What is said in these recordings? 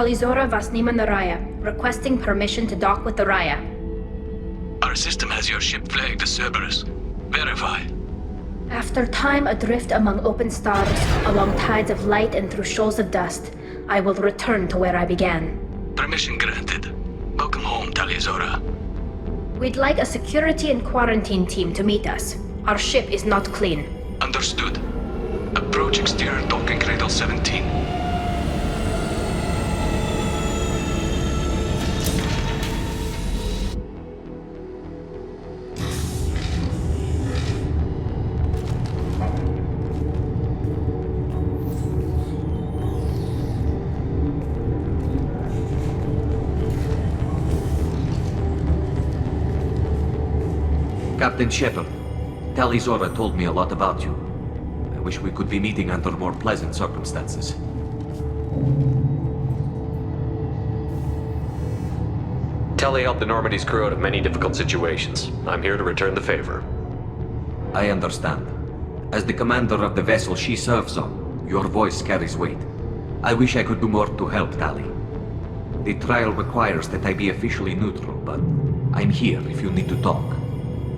Talizora Vasnima Naraya, requesting permission to dock with the Raya. Our system has your ship flagged as Cerberus. Verify. After time adrift among open stars, along tides of light and through shoals of dust, I will return to where I began. Permission granted. Welcome home, Talizora. We'd like a security and quarantine team to meet us. Our ship is not clean. Understood. Approach exterior docking cradle 17. Captain Shepard, Talizora told me a lot about you. I wish we could be meeting under more pleasant circumstances. Tali helped the Normandy's crew out of many difficult situations. I'm here to return the favor. I understand. As the commander of the vessel she serves on, your voice carries weight. I wish I could do more to help Tali. The trial requires that I be officially neutral, but I'm here if you need to talk.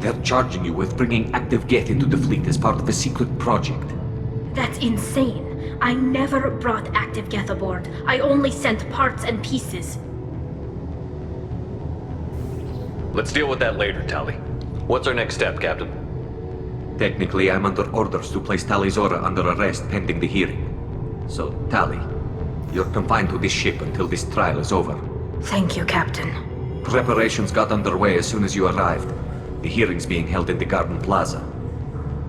They're charging you with bringing active Geth into the fleet as part of a secret project. That's insane. I never brought active Geth aboard. I only sent parts and pieces. Let's deal with that later, Tali. What's our next step, Captain? Technically, I'm under orders to place Talizora under arrest pending the hearing. So, Tali, you're confined to this ship until this trial is over. Thank you, Captain. Preparations got underway as soon as you arrived. The hearing's being held in the Garden Plaza.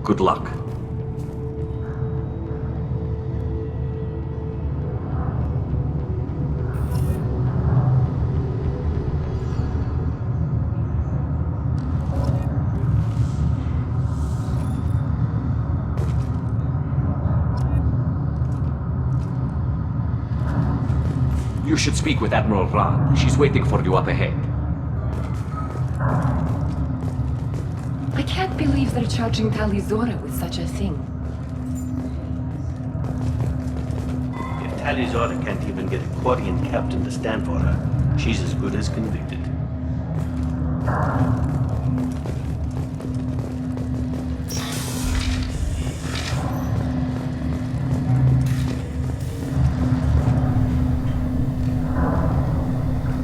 Good luck. You should speak with Admiral Ra. She's waiting for you up ahead. I can't believe they're charging Talizora with such a thing. If Talizora can't even get a Quarian captain to stand for her, she's as good as convicted.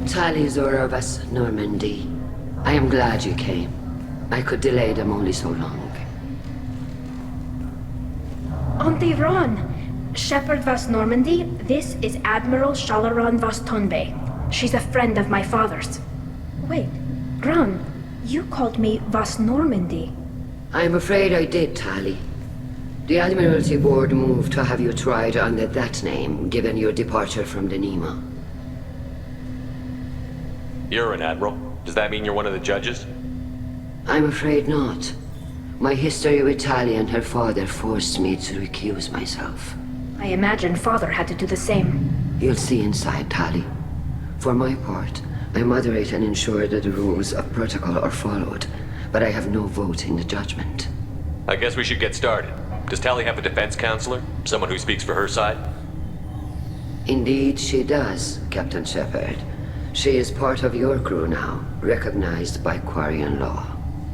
Talizora vas Normandy. I am glad you came. I could delay them only so long. Auntie Ron! Shepard vas Normandy, this is Admiral Shalaron vas Tonbe. She's a friend of my father's. Wait, Ron, you called me vas Normandy. I'm afraid I did, Tali. The Admiralty Board moved to have you tried under that name, given your departure from the Nima. You're an admiral. Does that mean you're one of the judges? I'm afraid not. My history with Tali and her father forced me to recuse myself. I imagine father had to do the same. You'll see inside, Tali. For my part, I moderate and ensure that the rules of protocol are followed, but I have no vote in the judgment. I guess we should get started. Does Tali have a defense counselor? Someone who speaks for her side? Indeed, she does, Captain Shepard. She is part of your crew now, recognized by Quarian law.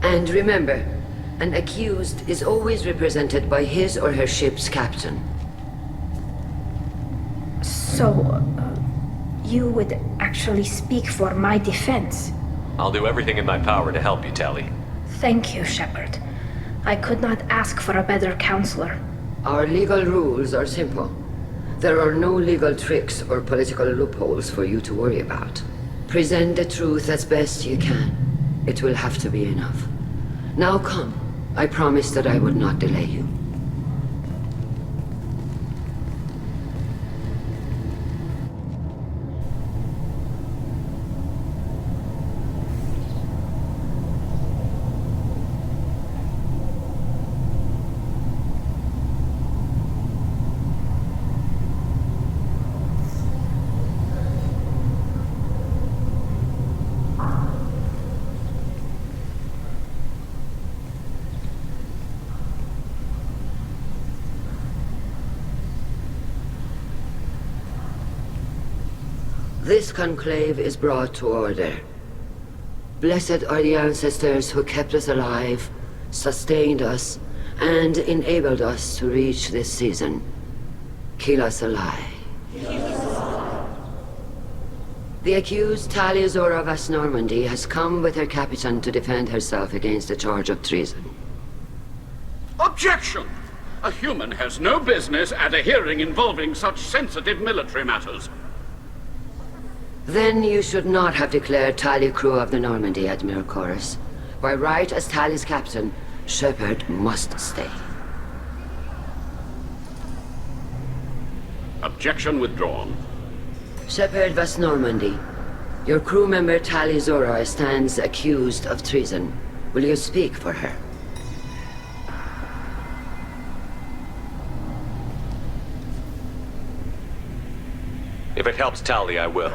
And remember, an accused is always represented by his or her ship's captain. So, you would actually speak for my defense? I'll do everything in my power to help you, Tali. Thank you, Shepard. I could not ask for a better counselor. Our legal rules are simple. There are no legal tricks or political loopholes for you to worry about. Present the truth as best you can. It will have to be enough. Now come. I promise that I would not delay you. This conclave is brought to order. Blessed are the ancestors who kept us alive, sustained us, and enabled us to reach this season. Keep us alive. The accused Talia Zora Vas Normandy has come with her captain to defend herself against a charge of treason. Objection! A human has no business at a hearing involving such sensitive military matters. Then you should not have declared Tali crew of the Normandy, Admiral Chorus. By right as Tali's captain, Shepard must stay. Objection withdrawn. Shepard Vas Normandy, your crew member Tali Zora stands accused of treason. Will you speak for her? If it helps Tali, I will.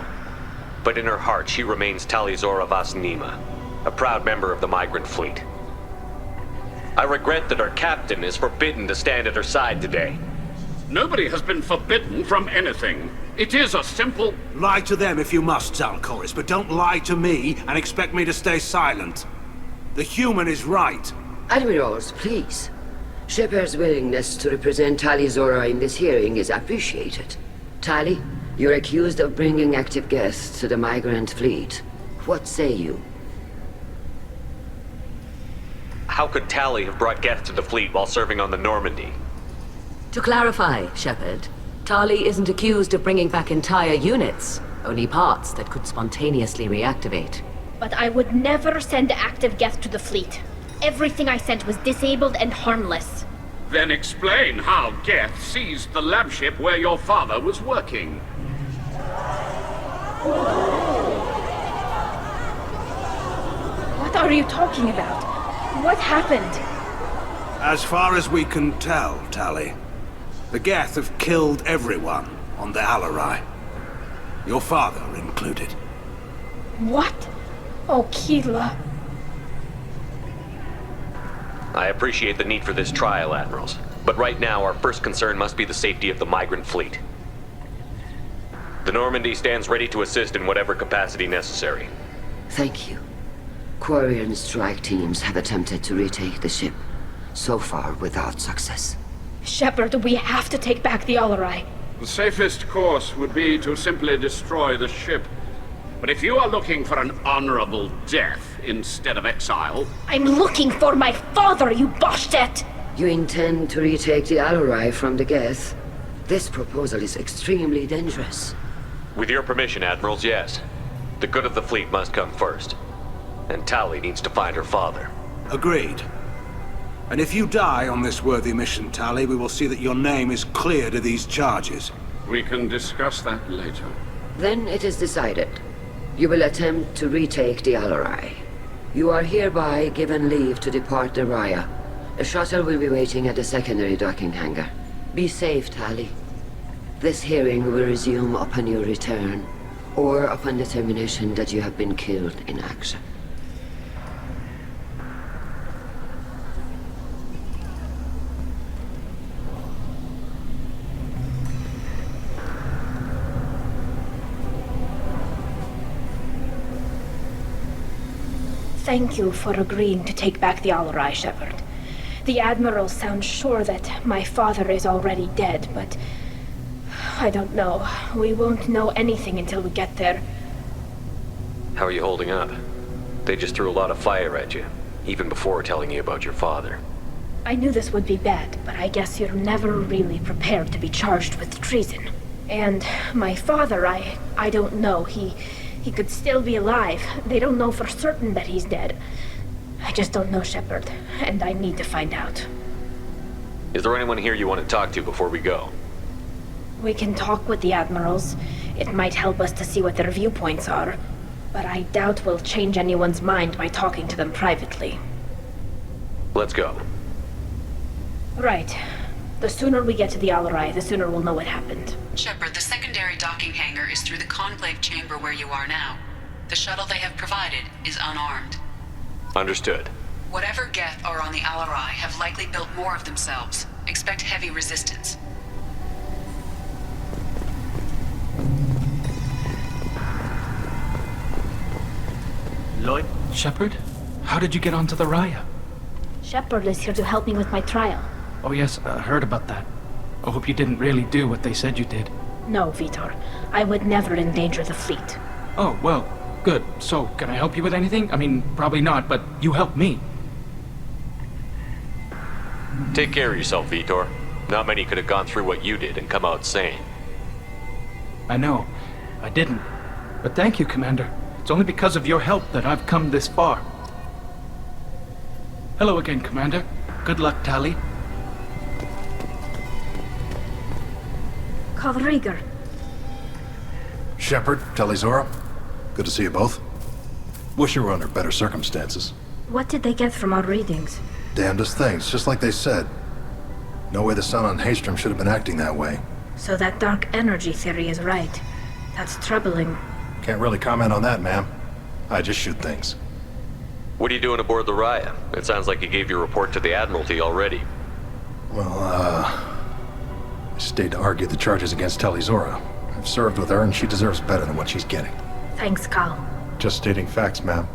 But in her heart, she remains Tali Zora Vas Nima, a proud member of the migrant fleet. I regret that our captain is forbidden to stand at her side today. Nobody has been forbidden from anything. It is a simple... Lie to them if you must, Zalcoris, but don't lie to me and expect me to stay silent. The human is right. Admirals, please. Shepard's willingness to represent Tali Zora in this hearing is appreciated. Tali, you're accused of bringing active guests to the migrant fleet. What say you? How could Tali have brought guests to the fleet while serving on the Normandy? To clarify, Shepard, Tali isn't accused of bringing back entire units, only parts that could spontaneously reactivate. But I would never send active guests to the fleet. Everything I sent was disabled and harmless. Then explain how Geth seized the lab ship where your father was working. What are you talking about? What happened? As far as we can tell, Tali, the Geth have killed everyone on the Alarai. Your father included. What? Oh, Keela. I appreciate the need for this trial, Admirals. But right now, our first concern must be the safety of the migrant fleet. The Normandy stands ready to assist in whatever capacity necessary. Thank you. Quarian strike teams have attempted to retake the ship, so far without success. Shepard, we have to take back the Alarai. The safest course would be to simply destroy the ship. But if you are looking for an honorable death instead of exile... I'm looking for my father, you Boshtet! You intend to retake the Alarai from the Geth? This proposal is extremely dangerous. With your permission, Admirals, yes. The good of the fleet must come first. And Tali needs to find her father. Agreed. And if you die on this worthy mission, Tali, we will see that your name is cleared of these charges. We can discuss that later. Then it is decided. You will attempt to retake the Alarai. You are hereby given leave to depart the Raya. A shuttle will be waiting at the secondary docking hangar. Be safe, Tali. This hearing will resume upon your return, or upon determination that you have been killed in action. Thank you for agreeing to take back the Alarai, Shepard. The Admiral sounds sure that my father is already dead, but... I don't know. We won't know anything until we get there. How are you holding up? They just threw a lot of fire at you, even before telling you about your father. I knew this would be bad, but I guess you're never really prepared to be charged with treason. And my father, I don't know. He could still be alive. They don't know for certain that he's dead. I just don't know, Shepard, and I need to find out. Is there anyone here you want to talk to before we go? We can talk with the Admirals. It might help us to see what their viewpoints are, but I doubt we'll change anyone's mind by talking to them privately. Let's go. Right. The sooner we get to the Alarai, the sooner we'll know what happened. Shepard, the secondary docking hangar is through the conclave chamber where you are now. The shuttle they have provided is unarmed. Understood. Whatever Geth are on the Alarai have likely built more of themselves. Expect heavy resistance. Lloyd? Shepard? How did you get onto the Raya? Shepard is here to help me with my trial. Oh yes, I heard about that. I hope you didn't really do what they said you did. No, Vitor. I would never endanger the fleet. Oh, well, good. So, can I help you with anything? I mean, probably not, but you helped me. Take care of yourself, Vitor. Not many could have gone through what you did and come out sane. I know. I didn't. But thank you, Commander. It's only because of your help that I've come this far. Hello again, Commander. Good luck, Tali. Call Rieger. Shepard, Talizora. Good to see you both. Wish you were under better circumstances. What did they get from our readings? Damnedest things, just like they said. No way the sun on Haestrom should have been acting that way. So that dark energy theory is right. That's troubling. Can't really comment on that, ma'am. I just shoot things. What are you doing aboard the Raya? It sounds like you gave your report to the Admiralty already. Well, I stayed to argue the charges against Talizora. I've served with her and she deserves better than what she's getting. Thanks, Cal. Just stating facts, ma'am.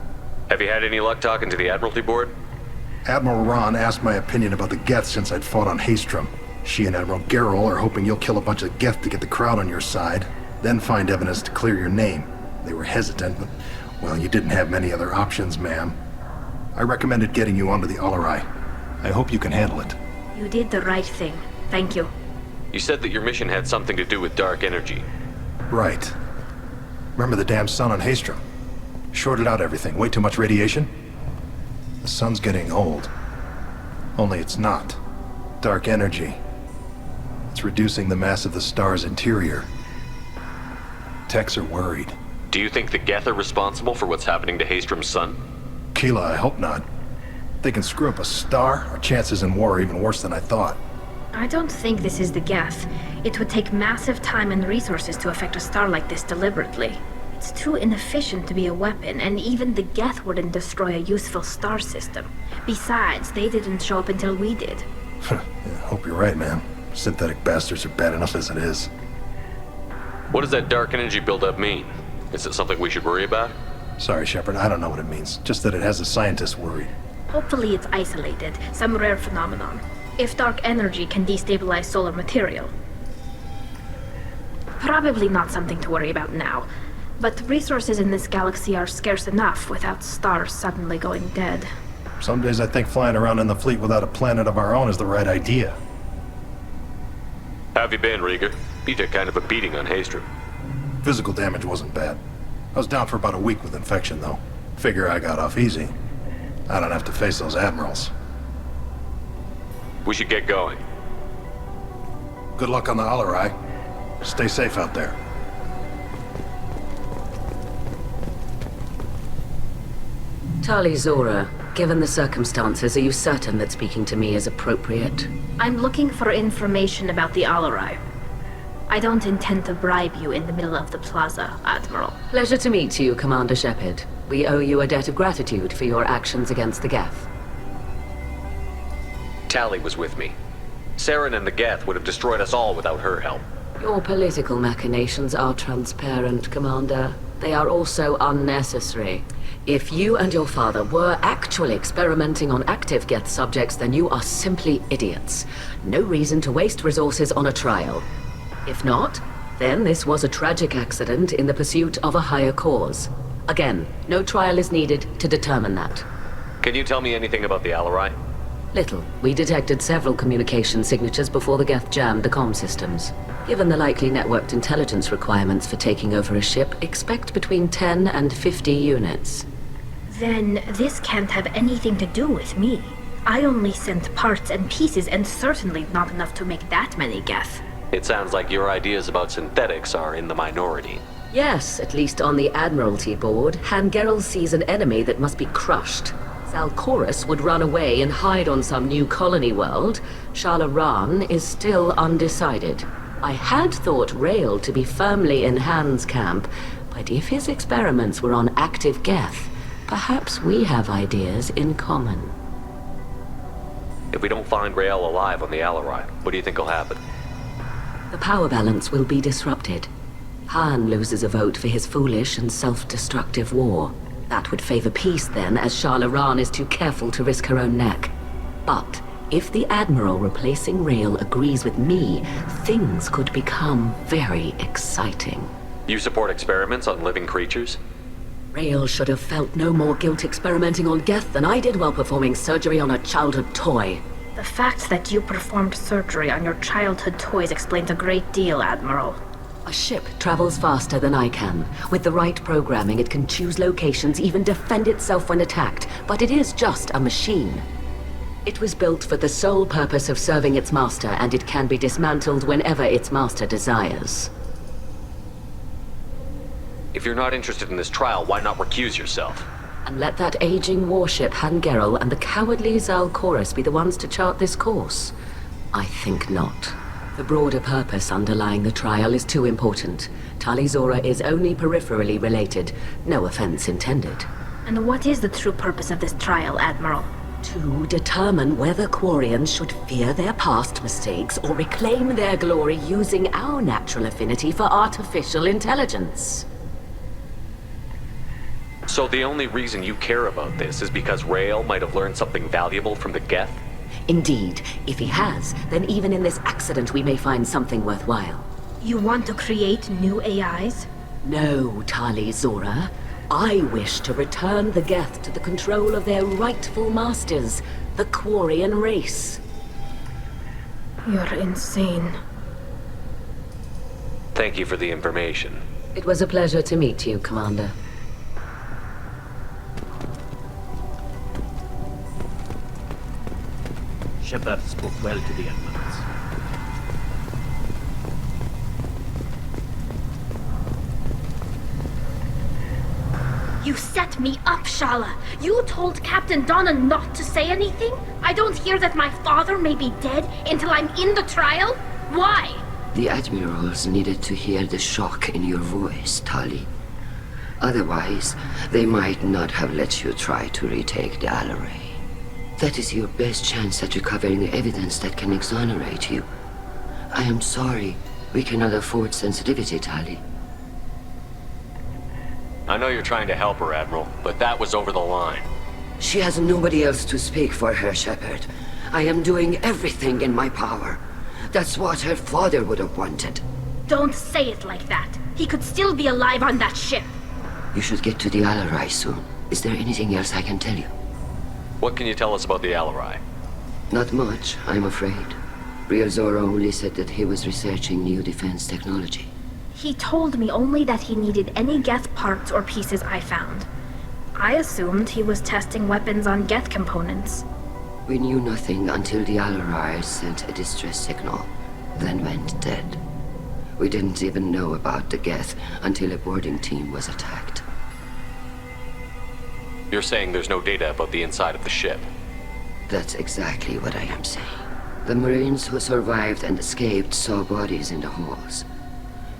Have you had any luck talking to the Admiralty Board? Admiral Ron asked my opinion about the Geth since I'd fought on Haestrom. She and Admiral Gerrel are hoping you'll kill a bunch of Geth to get the crowd on your side, then find evidence to clear your name. They were hesitant, but, well, you didn't have many other options, ma'am. I recommended getting you onto the Alarai. I hope you can handle it. You did the right thing. Thank you. You said that your mission had something to do with dark energy. Right. Remember the damn sun on Haestrom? Shorted out everything. Way too much radiation? The sun's getting old. Only it's not. Dark energy. It's reducing the mass of the star's interior. Techs are worried. Do you think the Geth are responsible for what's happening to Haestrom's sun? Keela, I hope not. If they can screw up a star, our chances in war are even worse than I thought. I don't think this is the Geth. It would take massive time and resources to affect a star like this deliberately. It's too inefficient to be a weapon, and even the Geth wouldn't destroy a useful star system. Besides, they didn't show up until we did. Yeah, hope you're right, man. Synthetic bastards are bad enough as it is. What does that dark energy buildup mean? Is it something we should worry about? Sorry, Shepard, I don't know what it means. Just that it has the scientists worried. Hopefully it's isolated, some rare phenomenon. If dark energy can destabilize solar material. Probably not something to worry about now. But resources in this galaxy are scarce enough without stars suddenly going dead. Some days I think flying around in the fleet without a planet of our own is the right idea. How have you been, Rieger? You took kind of a beating on Haestrom. Physical damage wasn't bad. I was down for about a week with infection, though. Figure I got off easy. I don't have to face those admirals. We should get going. Good luck on the Alarai. Stay safe out there. Talizora, given the circumstances, are you certain that speaking to me is appropriate? I'm looking for information about the Alarai. I don't intend to bribe you in the middle of the plaza, Admiral. Pleasure to meet you, Commander Shepard. We owe you a debt of gratitude for your actions against the Geth. Tali was with me. Saren and the Geth would have destroyed us all without her help. Your political machinations are transparent, Commander. They are also unnecessary. If you and your father were actually experimenting on active Geth subjects, then you are simply idiots. No reason to waste resources on a trial. If not, then this was a tragic accident in the pursuit of a higher cause. Again, no trial is needed to determine that. Can you tell me anything about the Alarai? Little. We detected several communication signatures before the Geth jammed the comm systems. Given the likely networked intelligence requirements for taking over a ship, expect between 10 and 50 units. Then this can't have anything to do with me. I only sent parts and pieces, and certainly not enough to make that many Geth. It sounds like your ideas about synthetics are in the minority. Yes, at least on the Admiralty board, Han Gerrel sees an enemy that must be crushed. Salchorus would run away and hide on some new colony world. Shalaran is still undecided. I had thought Rael to be firmly in Han's camp, but if his experiments were on active Geth, perhaps we have ideas in common. If we don't find Rael alive on the Alarai, what do you think will happen? The power balance will be disrupted. Han loses a vote for his foolish and self-destructive war. That would favor peace then, as Shala is too careful to risk her own neck. But if the Admiral replacing Rail agrees with me, things could become very exciting. You support experiments on living creatures? Rail should have felt no more guilt experimenting on Geth than I did while performing surgery on a childhood toy. The fact that you performed surgery on your childhood toys explains a great deal, Admiral. A ship travels faster than I can. With the right programming, it can choose locations, even defend itself when attacked. But it is just a machine. It was built for the sole purpose of serving its master, and it can be dismantled whenever its master desires. If you're not interested in this trial, why not recuse yourself? And let that aging warship Hangerel and the cowardly Zalcorus be the ones to chart this course? I think not. The broader purpose underlying the trial is too important. Talizora is only peripherally related. No offense intended. And what is the true purpose of this trial, Admiral? To determine whether Quarians should fear their past mistakes or reclaim their glory using our natural affinity for artificial intelligence. So the only reason you care about this is because Rael might have learned something valuable from the Geth? Indeed. If he has, then even in this accident we may find something worthwhile. You want to create new AIs? No, Talizora. I wish to return the Geth to the control of their rightful masters, the Quarian race. You're insane. Thank you for the information. It was a pleasure to meet you, Commander. Shepard spoke well to the admirals. You set me up, Shala. You told Captain Donna not to say anything? I don't hear that my father may be dead until I'm in the trial? Why? The admirals needed to hear the shock in your voice, Tali. Otherwise, they might not have let you try to retake the Alaray. That is your best chance at recovering evidence that can exonerate you. I am sorry. We cannot afford sensitivity, Tali. I know you're trying to help her, Admiral, but that was over the line. She has nobody else to speak for her, Shepard. I am doing everything in my power. That's what her father would have wanted. Don't say it like that. He could still be alive on that ship. You should get to the Alarai soon. Is there anything else I can tell you? What can you tell us about the Alarai? Not much, I'm afraid. Real Zora only said that he was researching new defense technology. He told me only that he needed any Geth parts or pieces I found. I assumed he was testing weapons on Geth components. We knew nothing until the Alarai sent a distress signal, then went dead. We didn't even know about the Geth until a boarding team was attacked. You're saying there's no data about the inside of the ship? That's exactly what I am saying. The Marines who survived and escaped saw bodies in the halls.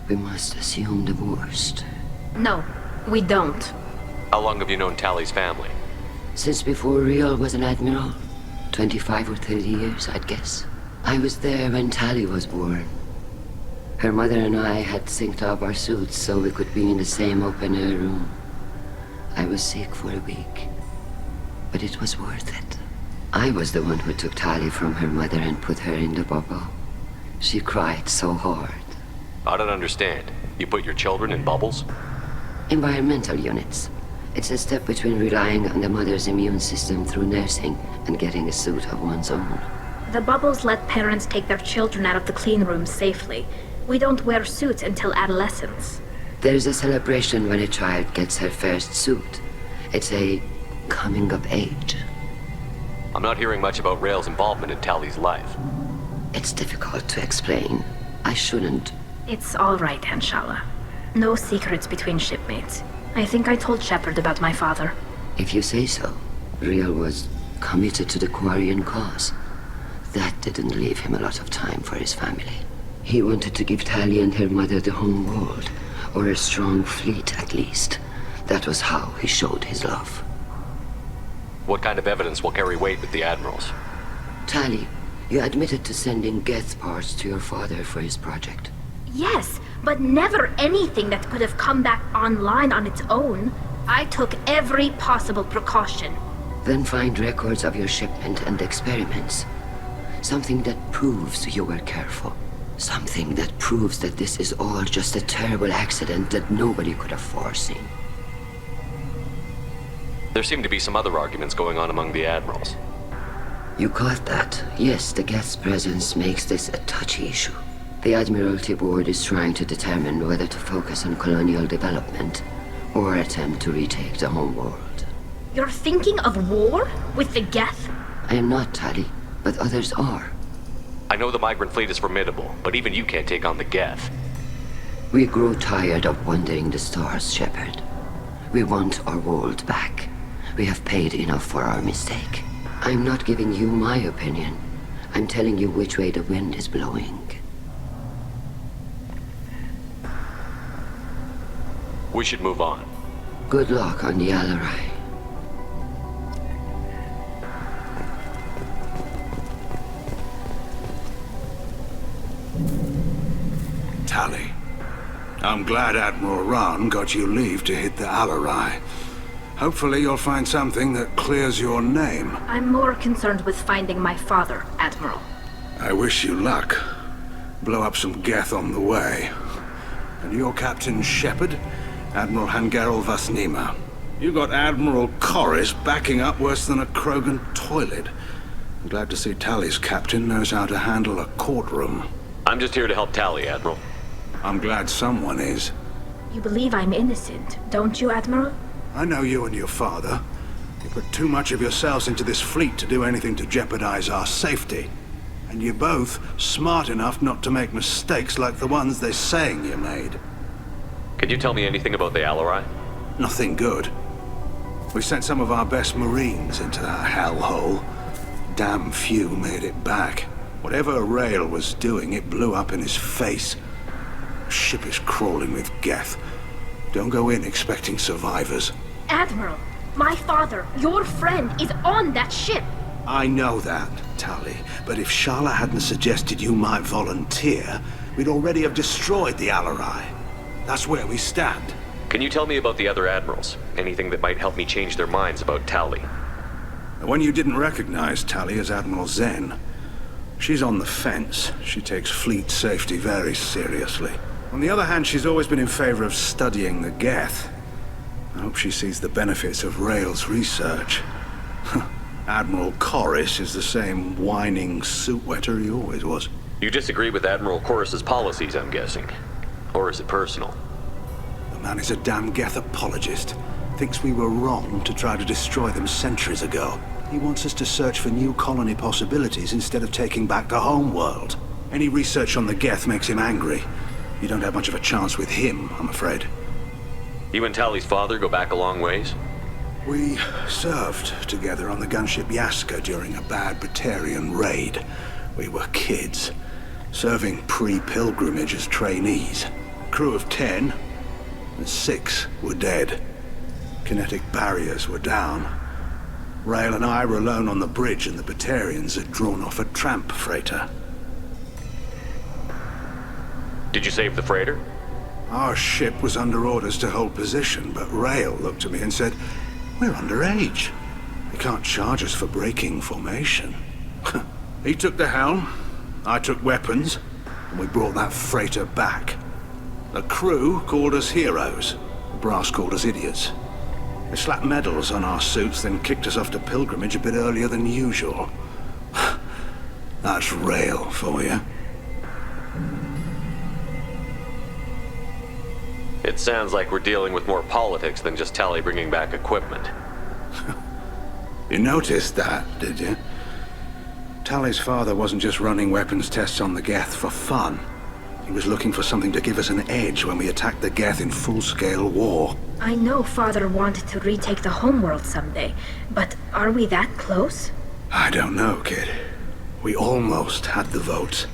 We must assume the worst. No, we don't. How long have you known Tali's family? Since before Real was an admiral. 25 or 30 years, I'd guess. I was there when Tali was born. Her mother and I had synced up our suits so we could be in the same open-air room. I was sick for a week, but it was worth it. I was the one who took Tali from her mother and put her in the bubble. She cried so hard. I don't understand. You put your children in bubbles? Environmental units. It's a step between relying on the mother's immune system through nursing and getting a suit of one's own. The bubbles let parents take their children out of the clean rooms safely. We don't wear suits until adolescence. There's a celebration when a child gets her first suit. It's a coming of age. I'm not hearing much about Rail's involvement in Tali's life. It's difficult to explain. I shouldn't. It's all right, Anshala. No secrets between shipmates. I think I told Shepard about my father. If you say so. Real was committed to the Quarian cause. That didn't leave him a lot of time for his family. He wanted to give Tali and her mother the home world, or a strong fleet at least. That was how he showed his love. What kind of evidence will carry weight with the admirals? Tali, you admitted to sending Geth parts to your father for his project. Yes, but never anything that could have come back online on its own. I took every possible precaution. Then find records of your shipment and experiments. Something that proves you were careful. Something that proves that this is all just a terrible accident that nobody could have foreseen. There seem to be some other arguments going on among the admirals. You caught that? Yes, the Geth's presence makes this a touchy issue. The Admiralty Board is trying to determine whether to focus on colonial development or attempt to retake the homeworld. You're thinking of war with the Geth? I am not, Tali, but others are. I know the migrant fleet is formidable, but even you can't take on the Geth. We grow tired of wandering the stars, Shepard. We want our world back. We have paid enough for our mistake. I'm not giving you my opinion. I'm telling you which way the wind is blowing. We should move on. Good luck on the Alarai. Tali, I'm glad Admiral Rahn got you leave to hit the Alarai. Hopefully you'll find something that clears your name. I'm more concerned with finding my father, Admiral. I wish you luck. Blow up some Geth on the way. And your Captain Shepard, Admiral Hangarel Vasnima. You got Admiral Corris backing up worse than a Krogan toilet. I'm glad to see Tali's captain knows how to handle a courtroom. I'm just here to help Tali, Admiral. I'm glad someone is. You believe I'm innocent, don't you, Admiral? I know you and your father. You put too much of yourselves into this fleet to do anything to jeopardize our safety. And you're both smart enough not to make mistakes like the ones they're saying you made. Can you tell me anything about the Alarai? Nothing good. We sent some of our best Marines into that hellhole. Damn few made it back. Whatever Rail was doing, it blew up in his face. The ship is crawling with Geth. Don't go in expecting survivors. Admiral, my father, your friend, is on that ship. I know that, Tali, but if Shala hadn't suggested you might volunteer, we'd already have destroyed the Alarai. That's where we stand. Can you tell me about the other admirals? Anything that might help me change their minds about Tali? The one you didn't recognize, Tali, is Admiral Zen. She's on the fence. She takes fleet safety very seriously. On the other hand, she's always been in favor of studying the Geth. I hope she sees the benefits of Rail's research. Admiral Corris is the same whining suit-wetter he always was. You disagree with Admiral Corris's policies, I'm guessing. Or is it personal? The man is a damn Geth apologist. Thinks we were wrong to try to destroy them centuries ago. He wants us to search for new colony possibilities instead of taking back the home world. Any research on the Geth makes him angry. You don't have much of a chance with him, I'm afraid. You and Tali's father go back a long ways? We served together on the gunship Yaska during a bad Batarian raid. We were kids, serving pre-pilgrimage as trainees. Crew of 10, and 6 were dead. Kinetic barriers were down. Rail and I were alone on the bridge, and the Batarians had drawn off a tramp freighter. Did you save the freighter? Our ship was under orders to hold position, but Rail looked at me and said, "We're underage. They can't charge us for breaking formation." He took the helm, I took weapons, and we brought that freighter back. The crew called us heroes. The brass called us idiots. They slapped medals on our suits, then kicked us off to pilgrimage a bit earlier than usual. That's Rail for you. It sounds like we're dealing with more politics than just Tali bringing back equipment. You noticed that, did you? Tali's father wasn't just running weapons tests on the Geth for fun. He was looking for something to give us an edge when we attacked the Geth in full-scale war. I know Father wanted to retake the homeworld someday, but are we that close? I don't know, kid. We almost had the votes.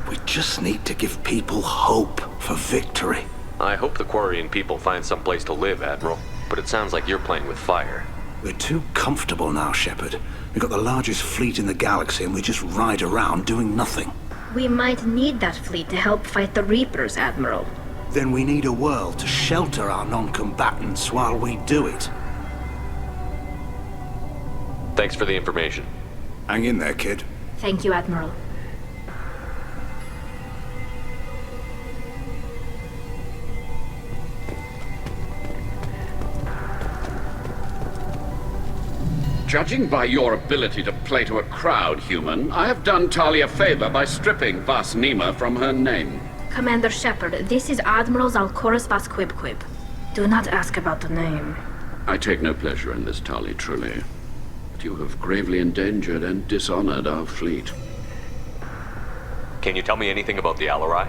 We just need to give people hope for victory. I hope the Quarian people find some place to live, Admiral, but it sounds like you're playing with fire. We're too comfortable now, Shepard. We've got the largest fleet in the galaxy and we just ride around doing nothing. We might need that fleet to help fight the Reapers, Admiral. then we need a world to shelter our non-combatants while we do it. Thanks for the information. Hang in there, kid. Thank you, Admiral. Judging by your ability to play to a crowd, human, I have done Tali a favor by stripping Vas Nima from her name. Commander Shepard, this is Admiral Zalkorus Vas Quib. Do not ask about the name. I take no pleasure in this, Tali, truly. But you have gravely endangered and dishonored our fleet. Can you tell me anything about the Alarai?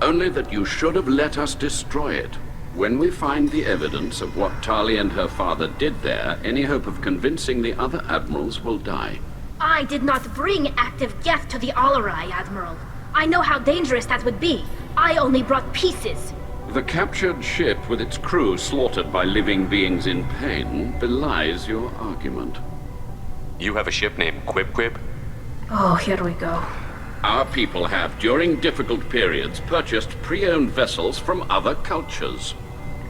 Only that you should have let us destroy it. When we find the evidence of what Tali and her father did there, any hope of convincing the other admirals will die. I did not bring active Geth to the Alarai, Admiral. I know how dangerous that would be. I only brought pieces. The captured ship with its crew slaughtered by living beings in pain belies your argument. You have a ship named Quib? Oh, here we go. Our people have, during difficult periods, purchased pre-owned vessels from other cultures.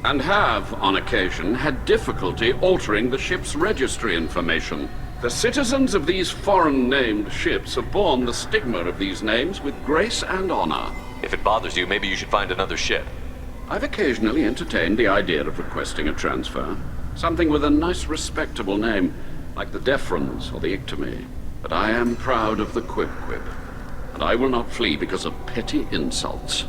And have, on occasion, had difficulty altering the ship's registry information. The citizens of these foreign-named ships have borne the stigma of these names with grace and honor. If it bothers you, maybe you should find another ship. I've occasionally entertained the idea of requesting a transfer. Something with a nice, respectable name, like the Defrons or the Ictomy. But I am proud of the Quib, and I will not flee because of petty insults.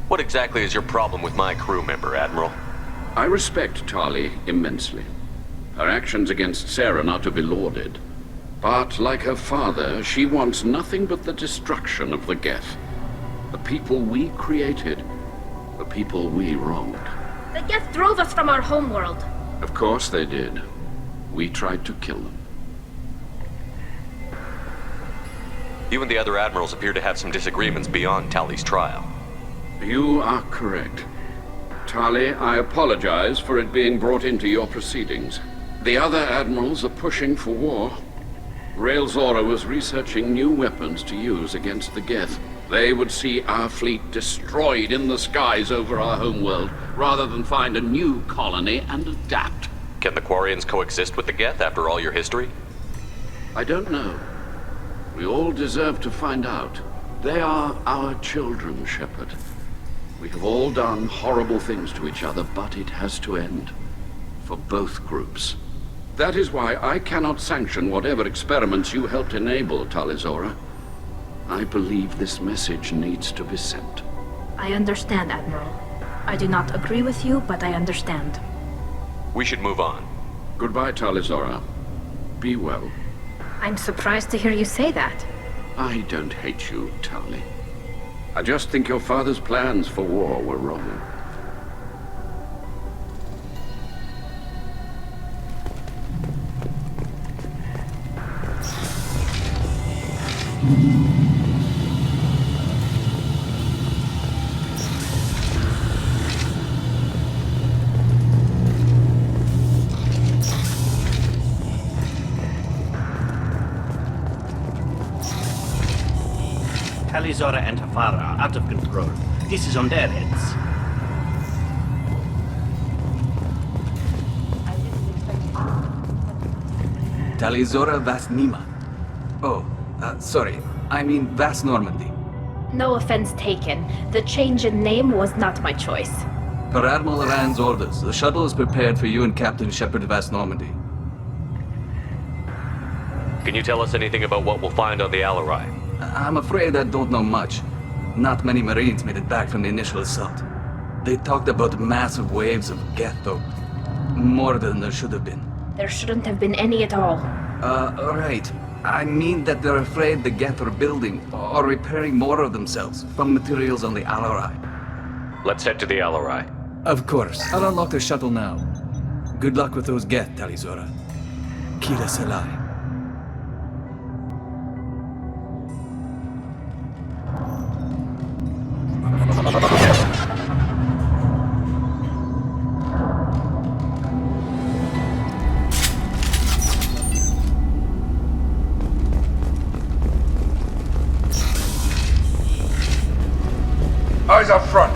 What exactly is your problem with my crew member, Admiral? I respect Tali immensely. Her actions against Saren are to be lauded. But, like her father, she wants nothing but the destruction of the Geth. The people we created. The people we wronged. The Geth drove us from our homeworld. Of course they did. We tried to kill them. You and the other admirals appear to have some disagreements beyond Tali's trial. You are correct. Tali, I apologize for it being brought into your proceedings. The other admirals are pushing for war. Rael Zora was researching new weapons to use against the Geth. They would see our fleet destroyed in the skies over our homeworld, rather than find a new colony and adapt. Can the Quarians coexist with the Geth after all your history? I don't know. We all deserve to find out. They are our children, Shepard. We have all done horrible things to each other, but it has to end. For both groups. That is why I cannot sanction whatever experiments you helped enable, Tali Zora. I believe this message needs to be sent. I understand, Admiral. I do not agree with you, but I understand. We should move on. Goodbye, Tali Zora. Be well. I'm surprised to hear you say that. I don't hate you, Tali. I just think your father's plans for war were wrong. Tali Zora and her father are out of control. This is on their heads. Tali Zora Vas Nima. Oh, sorry. I mean Vas Normandy. No offense taken. The change in name was not my choice. Per Admiral Rand's orders, the shuttle is prepared for you and Captain Shepard Vas Normandy. Can you tell us anything about what we'll find on the Alarai? I'm afraid I don't know much. Not many Marines made it back from the initial assault. They talked about massive waves of Geth, though. More than there should have been. There shouldn't have been any at all. Right. I mean that they're afraid the Geth are building or repairing more of themselves from materials on the Alarai. Let's head to the Alarai. Of course. I'll unlock the shuttle now. Good luck with those Geth, Tali Zora. Kira Salai. Eyes up front.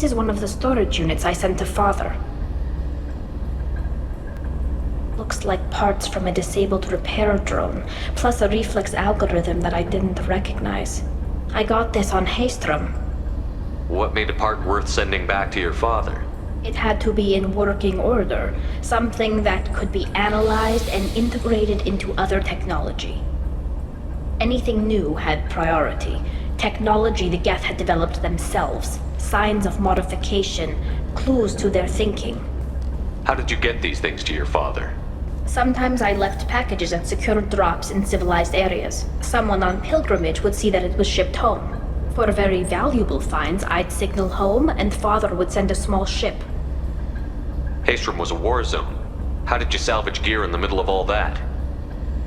This is one of the storage units I sent to Father. Looks like parts from a disabled repair drone, plus a reflex algorithm that I didn't recognize. I got this on Haystrom. What made a part worth sending back to your father? It had to be in working order, something that could be analyzed and integrated into other technology. Anything new had priority. Technology the Geth had developed themselves, signs of modification, clues to their thinking. How did you get these things to your father? Sometimes I left packages at secured drops in civilized areas. Someone on pilgrimage would see that it was shipped home. For very valuable finds, I'd signal home and Father would send a small ship. Haystrom was a war zone. How did you salvage gear in the middle of all that?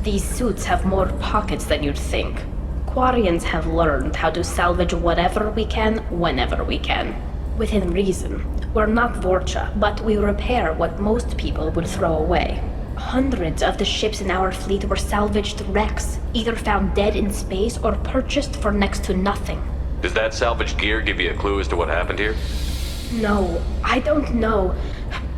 These suits have more pockets than you'd think. Quarians have learned how to salvage whatever we can, whenever we can. Within reason. We're not Vorcha, but we repair what most people would throw away. Hundreds of the ships in our fleet were salvaged wrecks, either found dead in space or purchased for next to nothing. Does that salvaged gear give you a clue as to what happened here? No, I don't know.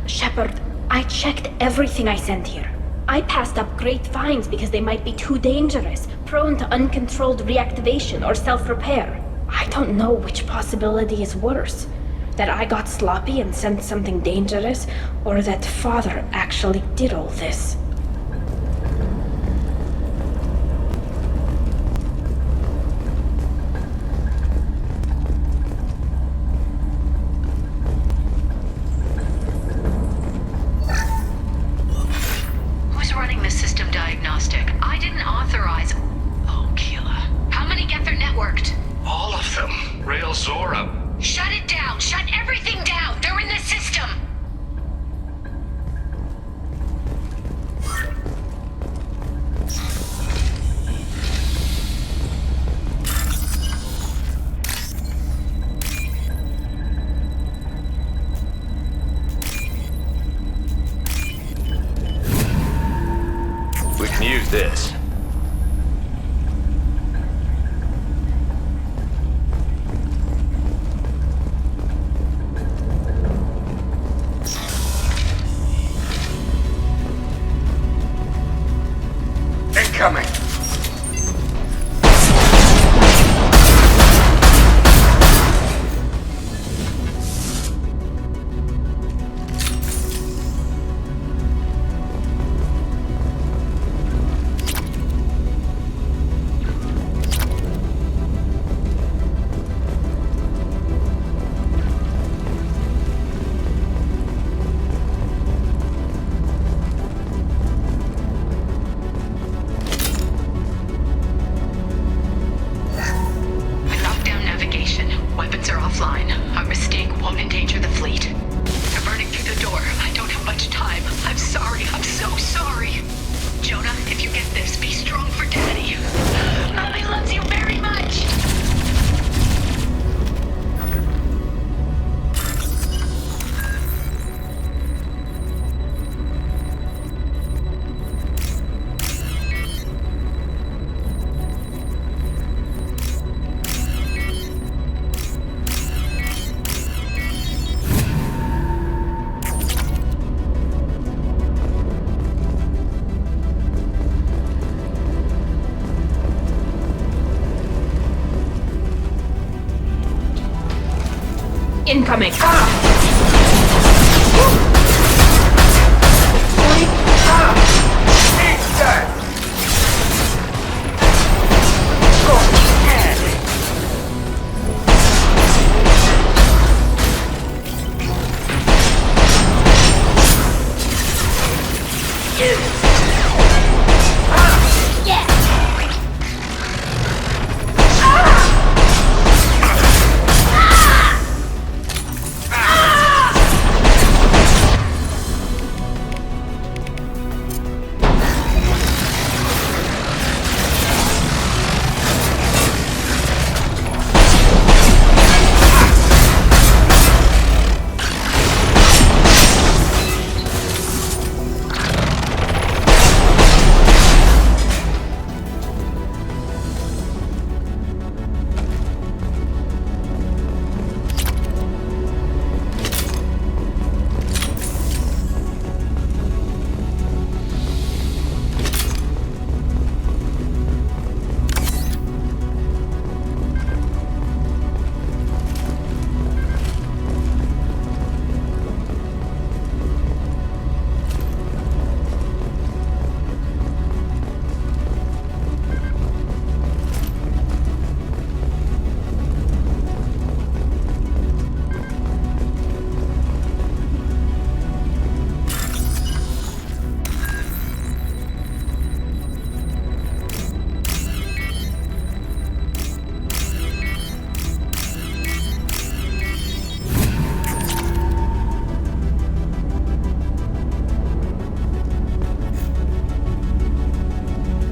Shepard, I checked everything I sent here. I passed up great finds because they might be too dangerous, prone to uncontrolled reactivation or self-repair. I don't know which possibility is worse. That I got sloppy and sent something dangerous, or that Father actually did all this. Who's running the system diagnostic? I didn't authorize... Oh, Keela. How many Geth are networked? All of them. Rail Zora. Shut it down! Shut everything down! They're in the system! We can use this. Incoming! Incoming!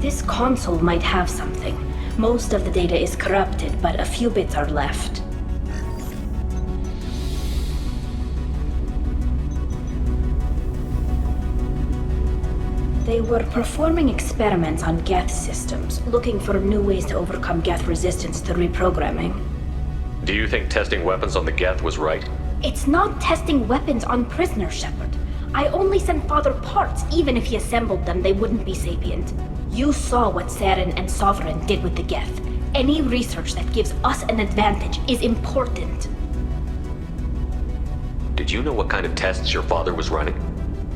This console might have something. Most of the data is corrupted, but a few bits are left. They were performing experiments on Geth systems, looking for new ways to overcome Geth resistance to reprogramming. Do you think testing weapons on the Geth was right? It's not testing weapons on prisoners, Shepard. I only sent Father parts. Even if he assembled them, they wouldn't be sapient. You saw what Saren and Sovereign did with the Geth. Any research that gives us an advantage is important. Did you know what kind of tests your father was running?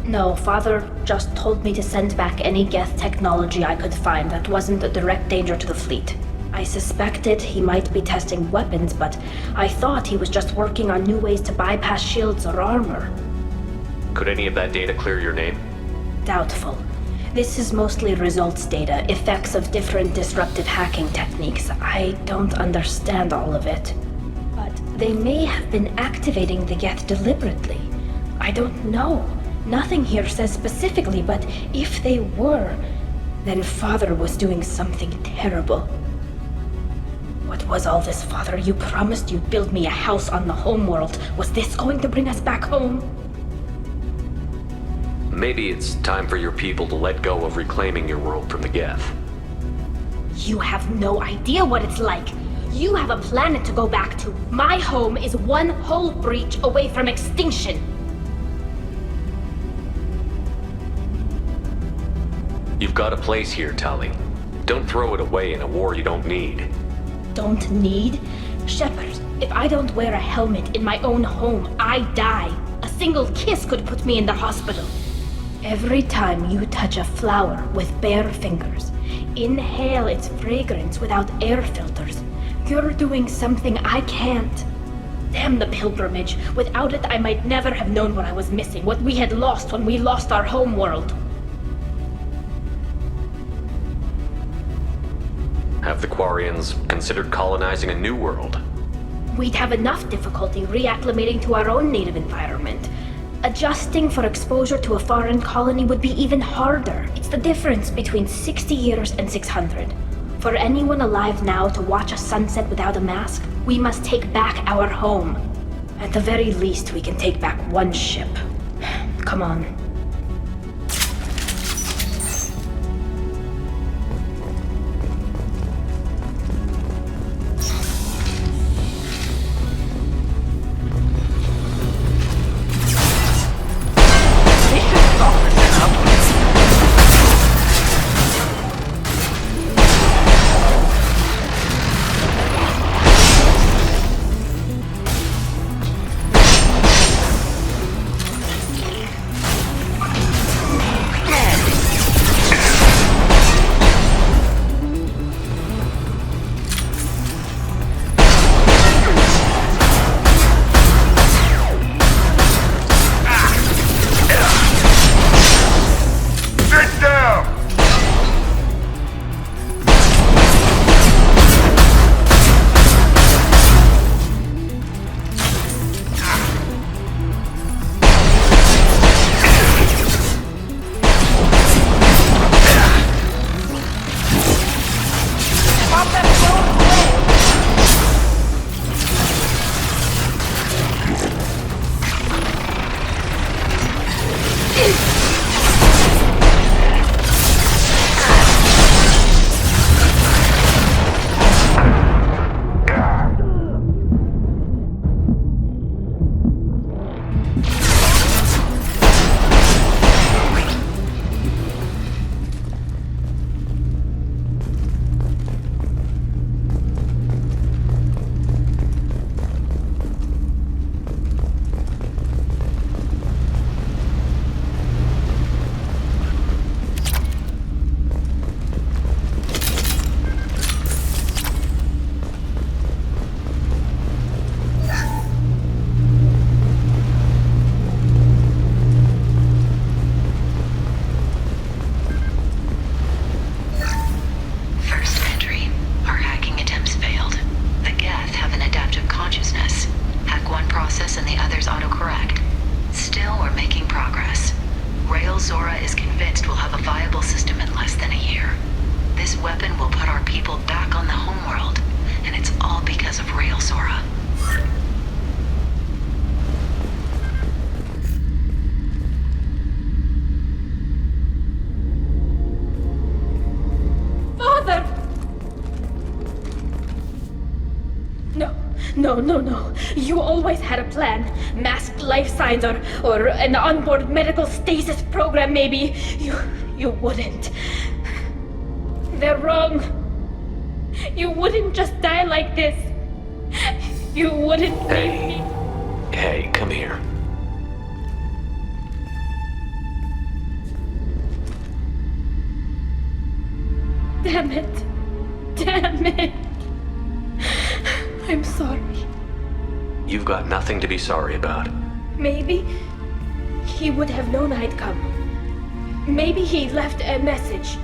No, Father just told me to send back any Geth technology I could find that wasn't a direct danger to the fleet. I suspected he might be testing weapons, but I thought he was just working on new ways to bypass shields or armor. Could any of that data clear your name? Doubtful. This is mostly results data, effects of different disruptive hacking techniques. I don't understand all of it. But they may have been activating the Geth deliberately. I don't know. Nothing here says specifically, but if they were, then Father was doing something terrible. What was all this, Father? You promised you'd build me a house on the homeworld. Was this going to bring us back home? Maybe it's time for your people to let go of reclaiming your world from the Geth. You have no idea what it's like. You have a planet to go back to. My home is one hull breach away from extinction. You've got a place here, Tali. Don't throw it away in a war you don't need. Don't need? Shepard, if I don't wear a helmet in my own home, I die. A single kiss could put me in the hospital. Every time you touch a flower with bare fingers, inhale its fragrance without air filters, you're doing something I can't. Damn the pilgrimage. Without it, I might never have known what I was missing, what we had lost when we lost our home world. Have the Quarians considered colonizing a new world? We'd have enough difficulty reacclimating to our own native environment. Adjusting for exposure to a foreign colony would be even harder. It's the difference between 60 years and 600. For anyone alive now to watch a sunset without a mask, we must take back our home. At the very least, we can take back one ship. Come on. people back on the homeworld, and it's all because of Rail Zora. Father! No. You always had a plan. Masked life signs or an onboard medical stasis program, maybe. You wouldn't. They're wrong. You wouldn't just die like this. You wouldn't leave me. Hey, come here. Damn it. I'm sorry. You've got nothing to be sorry about. Maybe he would have known I'd come. Maybe he left a message.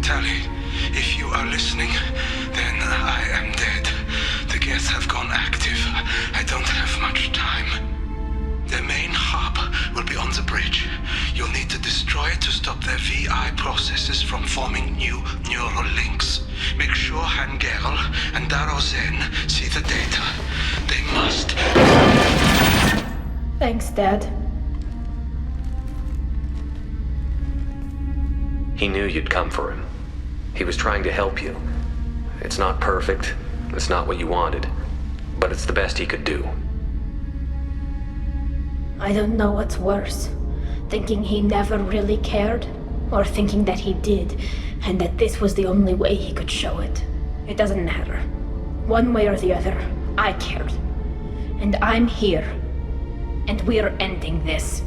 Tali, if you are listening, then I am dead. The Geth have gone active. I don't have much time. The main hub will be on the bridge. You'll need to destroy it to stop their VI processes from forming new neural links. Make sure Han-Gerl and Daro Zen see the data. They must. Thanks, Dad. He knew you'd come for him. He was trying to help you. It's not perfect. It's not what you wanted. But it's the best he could do. I don't know what's worse. Thinking he never really cared, or thinking that he did, and that this was the only way he could show it. It doesn't matter. One way or the other, I cared. And I'm here. And we're ending this.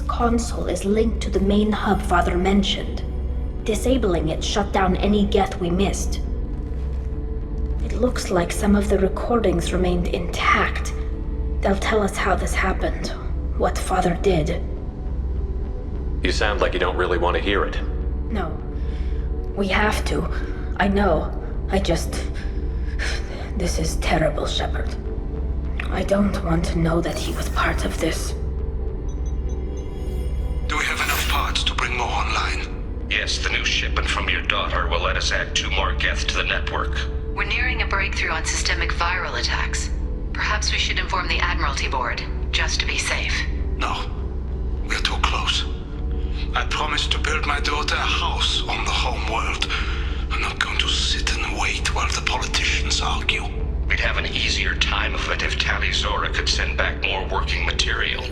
Console is linked to the main hub Father mentioned. Disabling it shut down any Geth we missed. It looks like some of the recordings remained intact. They'll tell us how this happened, what Father did. You sound like you don't really want to hear it. No. We have to. I know. This is terrible, Shepard. I don't want to know that he was part of this. Do we have enough parts to bring more online? Yes, the new shipment from your daughter will let us add 2 more Geth to the network. We're nearing a breakthrough on systemic viral attacks. Perhaps we should inform the Admiralty Board, just to be safe. No. We're too close. I promised to build my daughter a house on the home world. I'm not going to sit and wait while the politicians Tali Zora could send back more working material.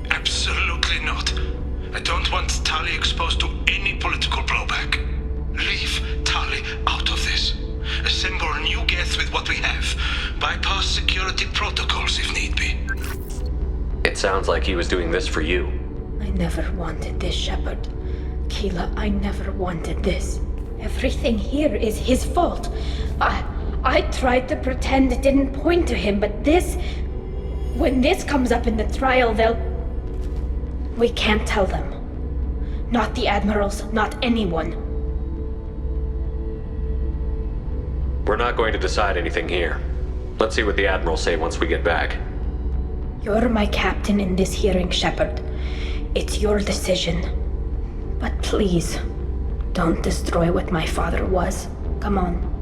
Absolutely not. I don't want Tali exposed to any political blowback. Leave Tali out of this. Assemble new Geth with what we have. Bypass security protocols if need be. It sounds like he was doing this for you. I never wanted this, Shepard. Keela, I never wanted this. Everything here is his fault. I tried to pretend it didn't point to him, but this... When this comes up in the trial, they'll... We can't tell them. Not the admirals, not anyone. We're not going to decide anything here. Let's see what the admirals say once we get back. You're my captain in this hearing, Shepard. It's your decision. But please, don't destroy what my father was. Come on.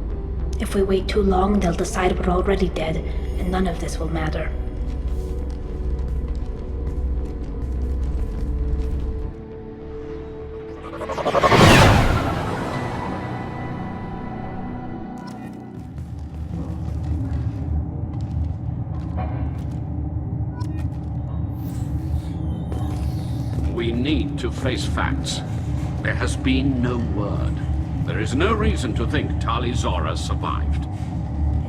If we wait too long, they'll decide we're already dead, and none of this will matter. We need to face facts. There has been no word. There is no reason to think Tali Zora survived.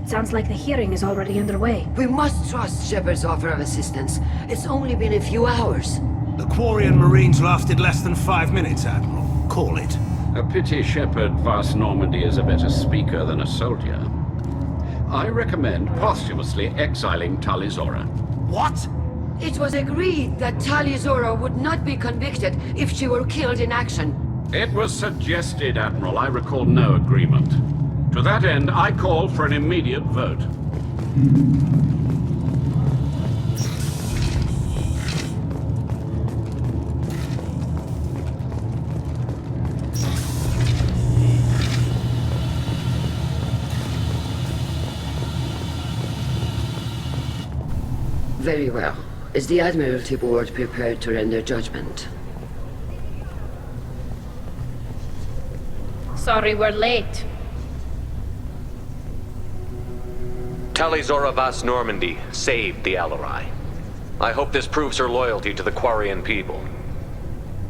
It sounds like the hearing is already underway. We must trust Shepard's offer of assistance. It's only been a few hours. The Quarian Marines lasted less than 5 minutes, Admiral. Call it. A pity Shepard Vast Normandy is a better speaker than a soldier. I recommend posthumously exiling Tali Zora. What? It was agreed that Tali Zora would not be convicted if she were killed in action. It was suggested, Admiral. I recall no agreement. To that end, I call for an immediate vote. Very well. Is the Admiralty Board prepared to render judgment? Sorry we're late. Tali Zora Vast Normandy saved the Alarai. I hope this proves her loyalty to the Quarian people.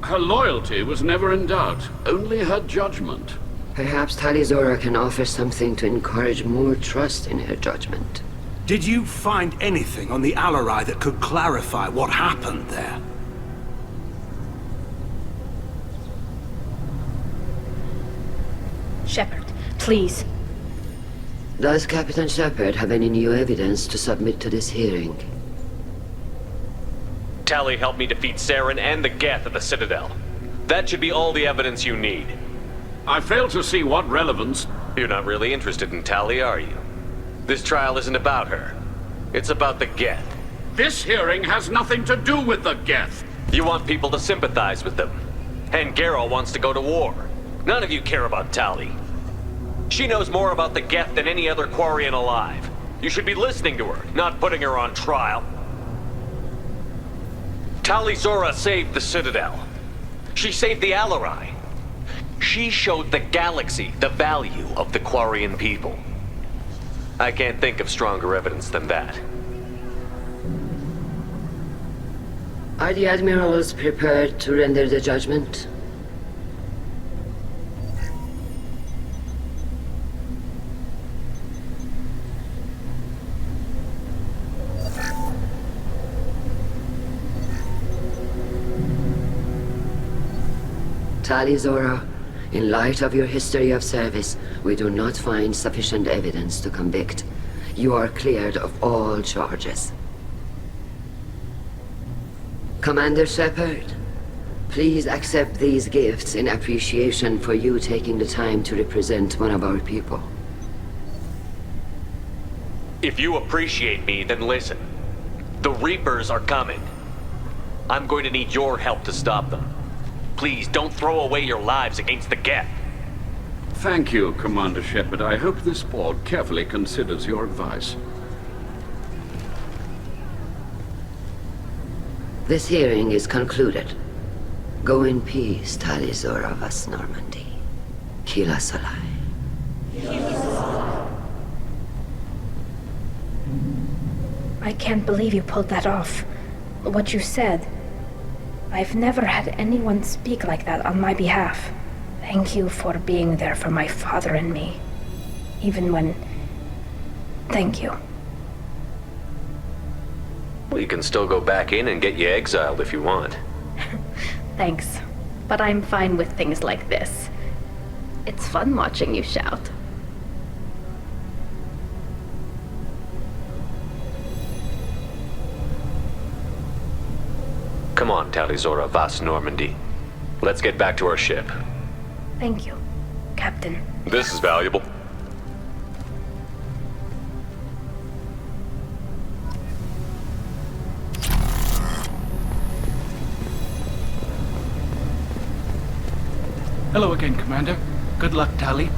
Her loyalty was never in doubt, only her judgment. Perhaps Tali Zora can offer something to encourage more trust in her judgment. Did you find anything on the Alarai that could clarify what happened there? Shepard, please. Does Captain Shepard have any new evidence to submit to this hearing? Tali helped me defeat Saren and the Geth at the Citadel. That should be all the evidence you need. I fail to see what relevance... You're not really interested in Tali, are you? This trial isn't about her. It's about the Geth. This hearing has nothing to do with the Geth. You want people to sympathize with them. And Garrow wants to go to war. None of you care about Tali. She knows more about the Geth than any other Quarian alive. You should be listening to her, not putting her on trial. Tali Zora saved the Citadel. She saved the Alarai. She showed the galaxy the value of the Quarian people. I can't think of stronger evidence than that. Are the Admirals prepared to render the judgment? Tali Zora, in light of your history of service, we do not find sufficient evidence to convict. You are cleared of all charges. Commander Shepard, please accept these gifts in appreciation for you taking the time to represent one of our people. If you appreciate me, then listen. The Reapers are coming. I'm going to need your help to stop them. Please, don't throw away your lives against the Geth. Thank you, Commander Shepard. I hope this board carefully considers your advice. This hearing is concluded. Go in peace, Tali Zora Vast Normandy. Kila Salai. I can't believe you pulled that off. What you said. I've never had anyone speak like that on my behalf. Thank you for being there for my father and me. Even when... Thank you. Well, you can still go back in and get you exiled if you want. Thanks. But I'm fine with things like this. It's fun watching you shout. Come on, Talizora Vas Normandy. Let's get back to our ship. Thank you, Captain. This is valuable. Hello again, Commander. Good luck, Tali.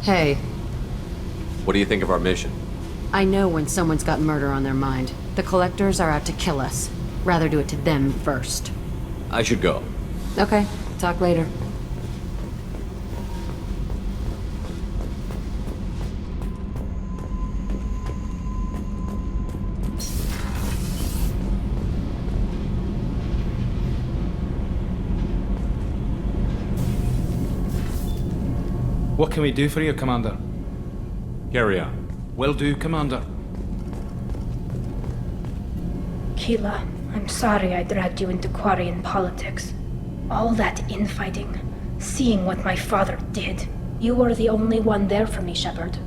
Hey. What do you think of our mission? I know when someone's got murder on their mind. The Collectors are out to kill us. Rather do it to them first. I should go. Okay, talk later. What can we do for you, Commander? Carry on. Will do, Commander. Keela, I'm sorry I dragged you into Quarian politics. All that infighting, seeing what my father did. You were the only one there for me, Shepard.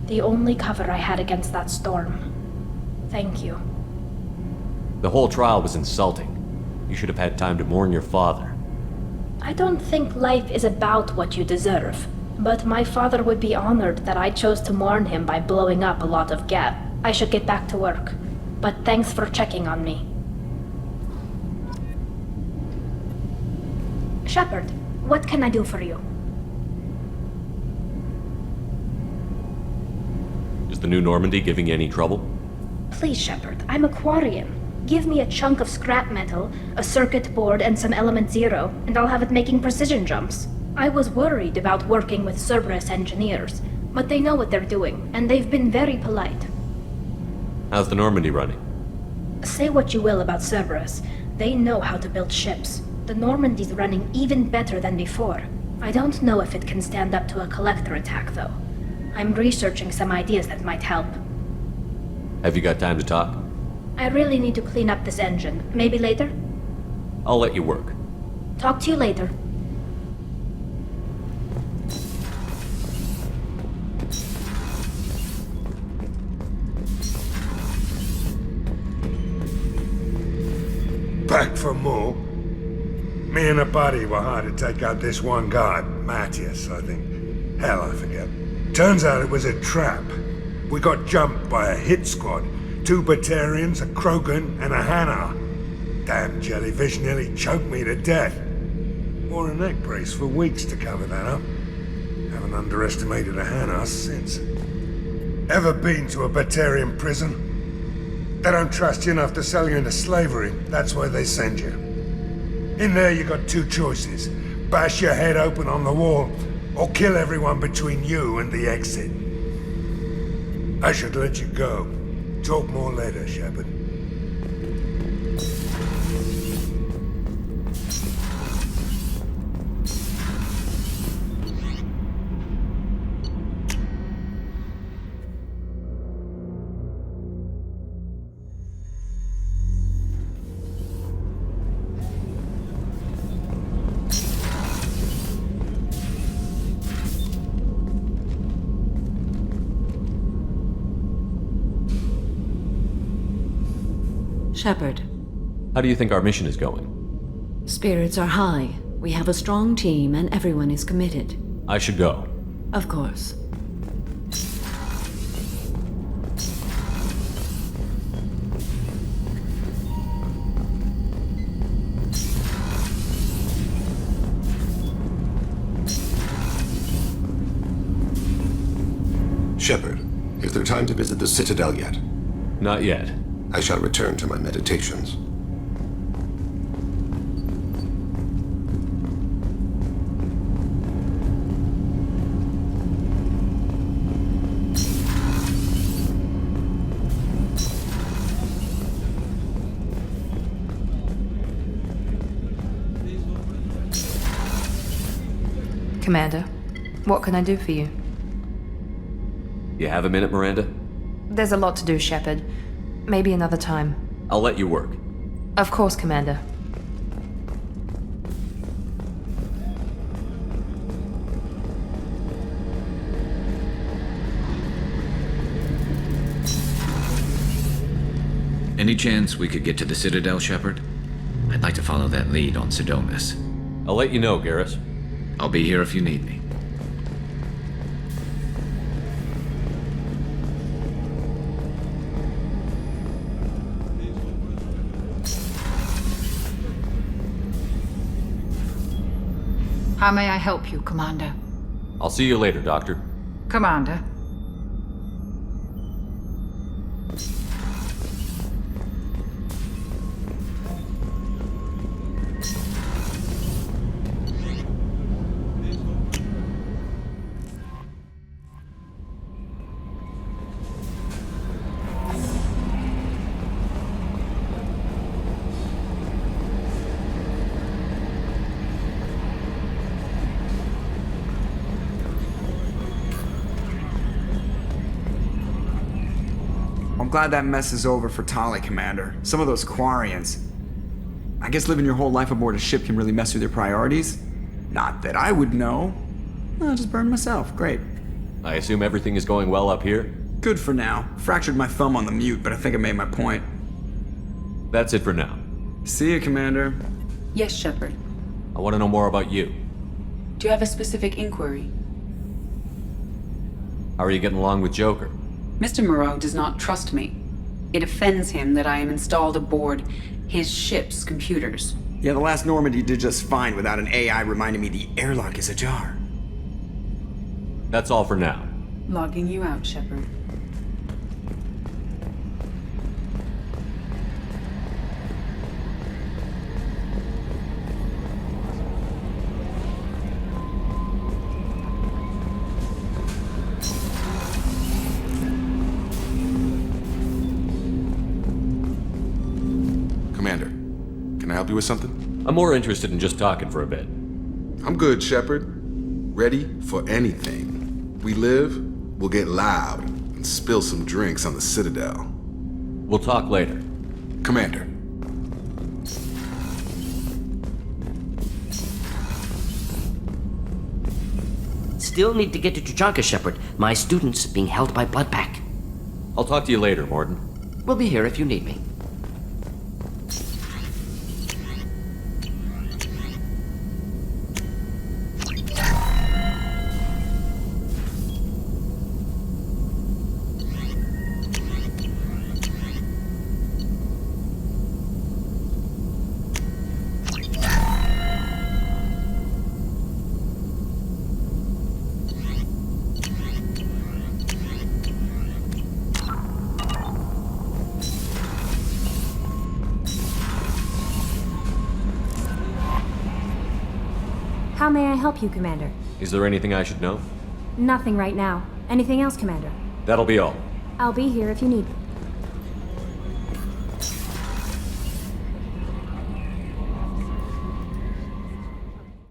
The only cover I had against that storm. Thank you. The whole trial was insulting. You should have had time to mourn your father. I don't think life is about what you deserve. But my father would be honored that I chose to mourn him by blowing up a lot of Geth. I should get back to work. But thanks for checking on me. Shepard, what can I do for you? Is the new Normandy giving you any trouble? Please, Shepard, I'm a Quarian. Give me a chunk of scrap metal, a circuit board, and some element zero, and I'll have it making precision jumps. I was worried about working with Cerberus engineers, but they know what they're doing, and they've been very polite. How's the Normandy running? Say what you will about Cerberus, they know how to build ships. The Normandy's running even better than before. I don't know if it can stand up to a Collector attack, though. I'm researching some ideas that might help. Have you got time to talk? I really need to clean up this engine. Maybe later? I'll let you work. Talk to you later. Back for more. Me and a buddy were hired to take out this one guy, Matthias, I think. Hell, I forget. Turns out it was a trap. We got jumped by a hit squad. 2 Batarians, a Krogan, and a Hanar. Damn jellyfish nearly choked me to death. Wore a neck brace for weeks to cover that up. Haven't underestimated a Hanar since. Ever been to a Batarian prison? They don't trust you enough to sell you into slavery. That's why they send you. In there you got two choices. Bash your head open on the wall, or kill everyone between you and the exit. I should let you go. Talk more later, Shepard. Shepard. How do you think our mission is going? Spirits are high. We have a strong team and everyone is committed. I should go. Of course. Shepard, is there time to visit the Citadel yet? Not yet. I shall return to my meditations. Commander, what can I do for you? You have a minute, Miranda? There's a lot to do, Shepard. Maybe another time. I'll let you work. Of course, Commander. Any chance we could get to the Citadel, Shepard? I'd like to follow that lead on Sodomus. I'll let you know, Garrus. I'll be here if you need me. How may I help you, Commander? I'll see you later, Doctor. Commander. I'm glad that mess is over for Tali, Commander. Some of those Quarians. I guess living your whole life aboard a ship can really mess with your priorities. Not that I would know. I'll just burn myself. Great. I assume everything is going well up here? Good for now. Fractured my thumb on the mute, but I think I made my point. That's it for now. See you, Commander. Yes, Shepard. I want to know more about you. Do you have a specific inquiry? How are you getting along with Joker? Mr. Moreau does not trust me. It offends him that I am installed aboard his ship's computers. Yeah, the last Normandy did just fine without an AI reminding me the airlock is ajar. That's all for now. Logging you out, Shepard. Commander, can I help you with something? I'm more interested in just talking for a bit. I'm good, Shepard. Ready for anything. We live, we'll get loud, and spill some drinks on the Citadel. We'll talk later. Commander. Still need to get to Tuchanka, Shepard. My student's being held by Bloodpack. I'll talk to you later, Morden. We'll be here if you need me. How may I help you, Commander? Is there anything I should know? Nothing right now. Anything else, Commander? That'll be all. I'll be here if you need me.